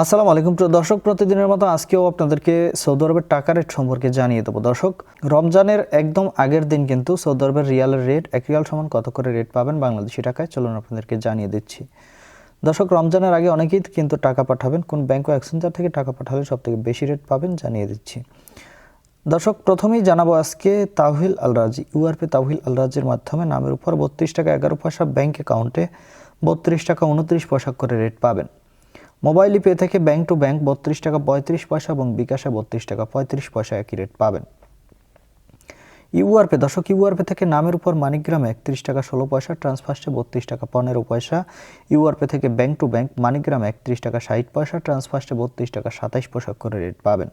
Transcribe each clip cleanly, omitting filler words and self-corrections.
আসসালামু আলাইকুম প্রিয় দর্শক, প্রতিদিনের মতো আজকেও আপনাদেরকে সৌদি আরবের টাকা রেট সম্পর্কে জানিয়ে দেবো। দর্শক, রমজানের একদম আগের দিন কিন্তু সৌদি আরবের রিয়ালের রেট, এক রিয়াল সমান কত করে রেট পাবেন বাংলাদেশি টাকায়, চলুন আপনাদেরকে জানিয়ে দিচ্ছি। দর্শক, রমজানের আগে অনেকেই কিন্তু টাকা পাঠাবেন, কোন ব্যাংক ও এক্সচেঞ্জার থেকে টাকা পাঠালে সবথেকে বেশি রেট পাবেন জানিয়ে দিচ্ছি। দর্শক, প্রথমেই জানাবো আজকে তাওহিল আল রাজি, ইউআরপি তাওহিল আল রাজির মাধ্যমে নামের উপর 32 টাকা 11 পয়সা, ব্যাংক অ্যাকাউন্টে 32 টাকা 29 পয়সা করে রেট পাবেন। মোবাইল পে থেকে ব্যাংক টু ব্যাংক 32 টাকা 35 পয়সা এবং বিকাশে 32 টাকা 35 পয়সা একই রেট পাবেন। ইউআরপে দর্শক, ইউআরপে থেকে নামের উপর মানিগ্রামে 31 টাকা 16 পয়সা, ট্রান্সফার্স্টে 32 টাকা 15 পয়সা। ইউআরপে থেকে ব্যাংক টু ব্যাংক মানিগ্রামে 31 টাকা 60 পয়সা, ট্রান্সফার্স্টে 32 টাকা 27 পয়সা করে রেট পাবেন।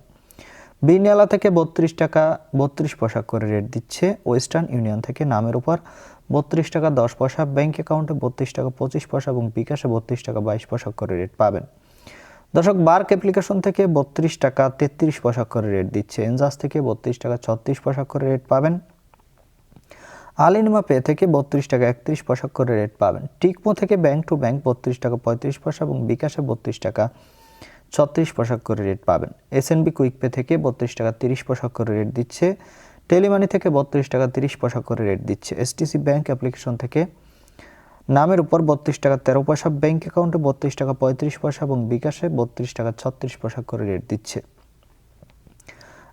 বিনিয়ালা থেকে 32 টাকা 32 পয়সা করে রেট দিচ্ছে। ওয়েস্টার্ন ইউনিয়ন থেকে নামের উপর 32 টাকা 10 পয়সা, ব্যাংক অ্যাকাউন্টে 32 টাকা 25 পয়সা এবং বিকাশে 32 টাকা 22 পয়সা করে রেট পাবেন। দর্শক, বার্ক অ্যাপ্লিকেশন থেকে 32 টাকা 33 পয়সা করে রেট দিচ্ছে। এনজাস থেকে 32 টাকা 36 পয়সা করে রেট পাবেন। আলিনিমা পে থেকে 32 টাকা 31 পয়সা করে রেট পাবেন। টিকমো থেকে ব্যাংক টু ব্যাংক 32 টাকা 35 পয়সা এবং বিকাশে 32 টাকা 36 পয়সা করে রেট পাবেন। এসএনবি কুইক পে থেকে 32 টাকা 30 পয়সা করে রেট দিচ্ছে। টেলিমানি থেকে 32 টাকা 30 পয়সা করে রেট দিচ্ছে। এসটিসি ব্যাংক অ্যাপ্লিকেশন থেকে নামের উপর 32 টাকা 13 পয়সা, ব্যাংক অ্যাকাউন্টে 32 টাকা 35 পয়সা এবং বিকাশে 32 টাকা 36 পয়সা করে রেট দিচ্ছে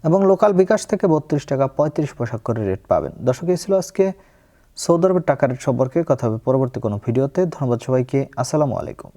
এবং লোকাল বিকাশ থেকে 32 টাকা 35 পয়সা করে রেট পাবেন। দর্শক, এই ছিল আজকে সৌদি আরবের টাকা রেট সম্পর্কে। কথা হবে পরবর্তী কোনো ভিডিওতে। ধন্যবাদ সবাইকে। আসসালামু আলাইকুম।